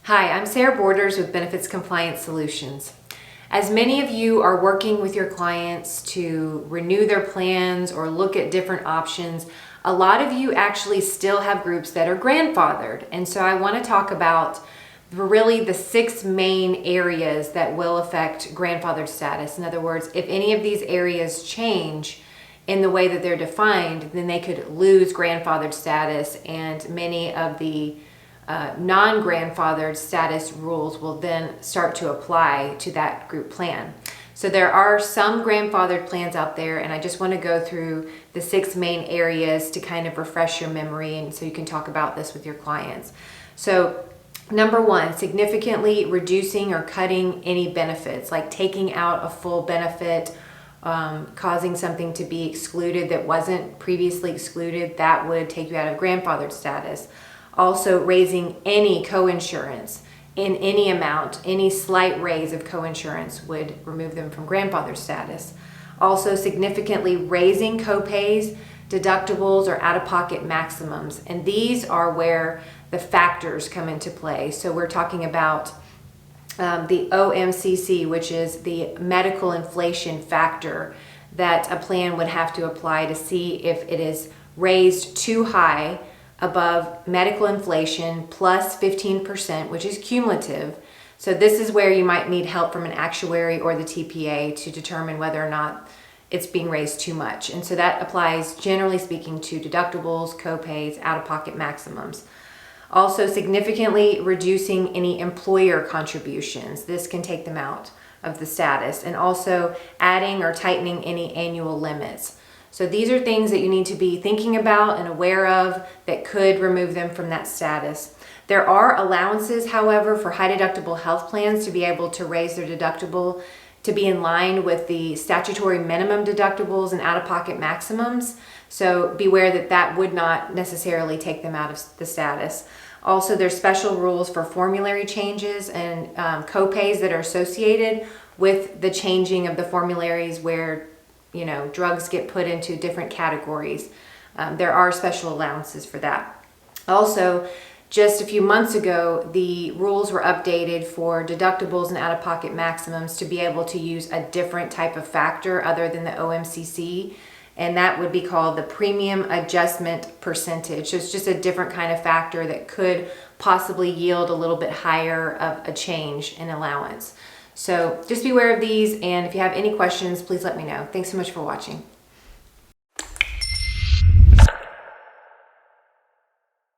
Hi, I'm Sarah Borders with Benefits Compliance Solutions. As many of you are working with your clients to renew their plans or look at different options, a lot of you actually still have groups that are grandfathered. And so I want to talk about really the 6 main areas that will affect grandfathered status. In other words, if any of these areas change in the way that they're defined, then they could lose grandfathered status, and many of the non-grandfathered status rules will then start to apply to that group plan. So there are some grandfathered plans out there, and I just want to go through the 6 main areas to kind of refresh your memory and so you can talk about this with your clients. So number 1, significantly reducing or cutting any benefits, like taking out a full benefit, causing something to be excluded that wasn't previously excluded, that would take you out of grandfathered status. Also, raising any coinsurance in any amount, any slight raise of coinsurance would remove them from grandfather status. Also, significantly raising copays, deductibles, or out-of-pocket maximums. And these are where the factors come into play. So we're talking about the OMCC, which is the medical inflation factor that a plan would have to apply to see if it is raised too high above medical inflation plus 15%, which is cumulative. So this is where you might need help from an actuary or the TPA to determine whether or not it's being raised too much. And so that applies, generally speaking, to deductibles, copays, out-of-pocket maximums. Also, significantly reducing any employer contributions. This can take them out of the status. And also adding or tightening any annual limits. So these are things that you need to be thinking about and aware of that could remove them from that status. There are allowances, however, for high deductible health plans to be able to raise their deductible to be in line with the statutory minimum deductibles and out-of-pocket maximums. So beware that that would not necessarily take them out of the status. Also, there's special rules for formulary changes and copays that are associated with the changing of the formularies where drugs get put into different categories. There are special allowances for that. Also, just a few months ago, the rules were updated for deductibles and out-of-pocket maximums to be able to use a different type of factor other than the OMCC, and that would be called the premium adjustment percentage. So it's just a different kind of factor that could possibly yield a little bit higher of a change in allowance. So just be aware of these, and if you have any questions, please let me know. Thanks so much for watching.